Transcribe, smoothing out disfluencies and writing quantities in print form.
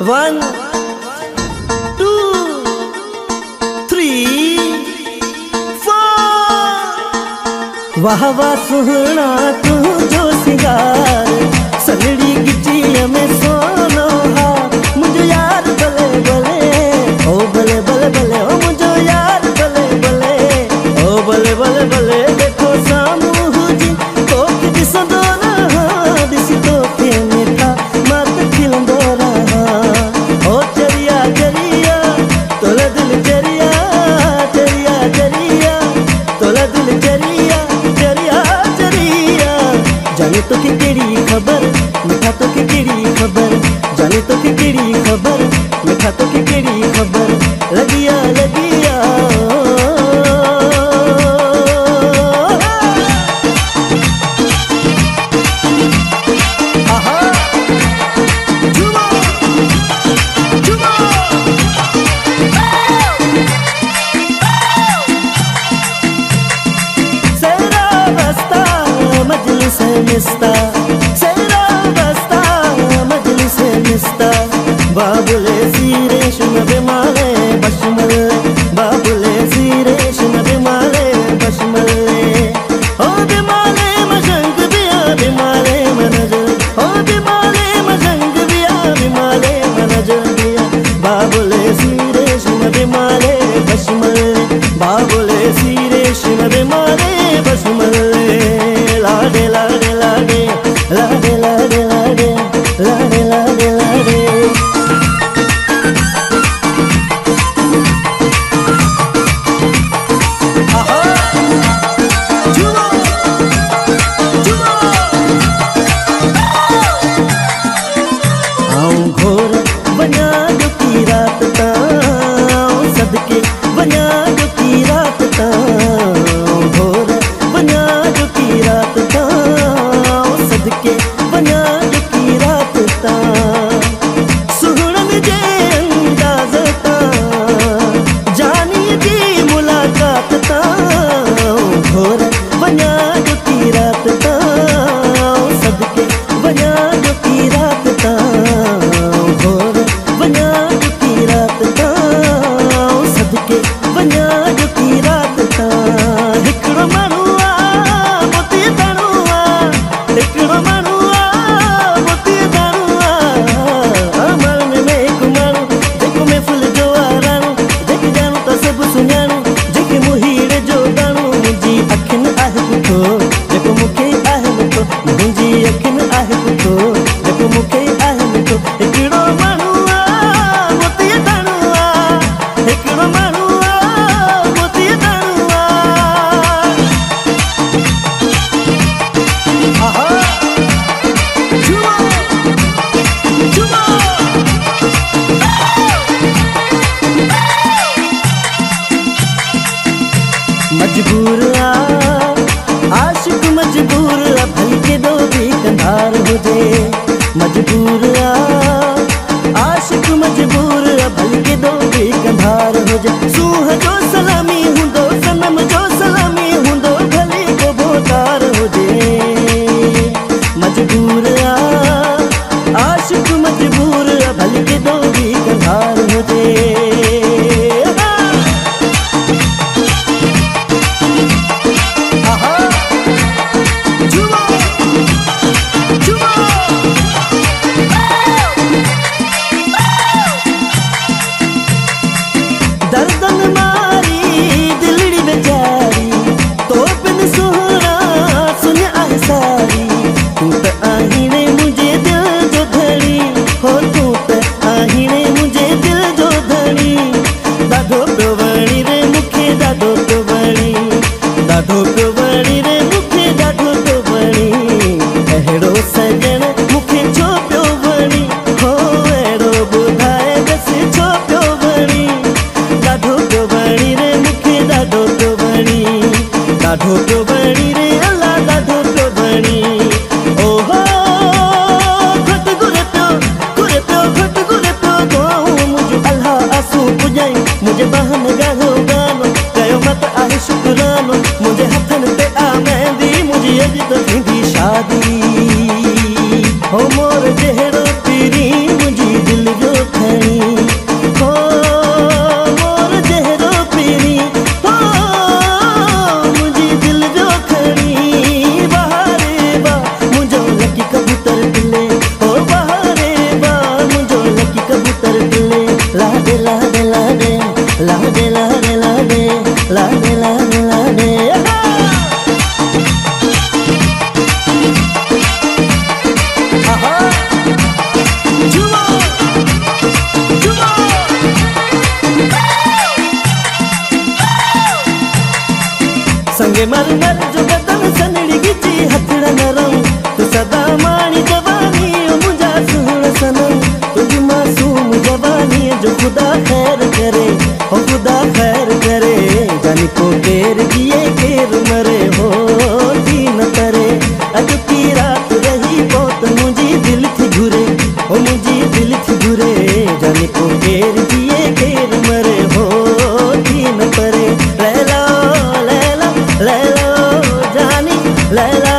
1 2 3 4 वाह वाह सुहना तू जो सिंगार सलड़ी गिटिया में सोनो हा मुझे यार बले बले ओ बले बले बले ओ मुझे यार बले बले ओ बले बले बले देखो सामू जी तो कि संदोरा दिसी तो के मीठा मत खिलंदोरा ओ चरिया चरिया तोला दिल चरिया चरिया चरिया तोला दिल चरिया चरिया चरिया जाने तो की केड़ी खबर मीठा तो की केड़ी खबर जाने तो की केड़ी खबर मीठा तो की केड़ी खबर लगिया लगिया मिस्ता सेरा बस्ता मजलिस मिस्ता बाबुले सीरेश नबे माले बशमल बाबुले सीरेश नबे माले बशमल ओ बिमाले मजंग बिया बिमाले मनज ओ बिमाले मजंग बिया बिमाले मनज बिया बाबुले सीरेश नबे माले बशमल बाबुले सीरेश नबे माले बशमल लाडे लाडे लाडे लाडे लाडे लाडे लाडे लाडे लाडे आऊं घोर बना जो की रात ताऊं सदके बना जो की रात ताऊं घोर बना जो की रात ताऊं सदके बना जो की रात ताऊं सुहणन जे अंदाज़ ताऊं जानी जी मुलाकात ताऊं घोर बना जो की रात ताऊं सदके बना जो की रात ताऊं घोर बना जो की रात ताऊं सदके बना जो की रात ताऊं हिकड़ो माण्हू मोती दाणो हिकड़ो माण्हू मोती दाणो माण्हुनि में हिकु माण्हू जेको महफ़िल जो आराणो जेके ॼाणो त सभु सुञाणो जेके मुहीड़ जो दाणो मुंहिंजी अखियुनि आहे पुठो जेको मूंखे आहे मिठो मुंहिंजी अखियुनि आहे पुठो जेको मूंखे आहे मिठो हिकिड़ो माण्हू मोती दाणो हिकिड़ो माण्हू मोती दाणो मजबूर आशिक मजबूर भल के दो भी कंधार हो संगे मर मर जो बदन सनड़ी गिची हथड़ा नरम तू सदा मानी जवानी मुझा सुन सनम तुझ मासूम जवानी जो खुदा खैर करे ओ खुदा खैर करे जानी को केर जिए केर मरे हो थी न करे अज की रात रही बहुत मुझी दिल थी घुरे ओ मुझी दिल थी घुरे जानी को केर जिए केर मरे हो थी न करे लैला लैला लैला जानी लैला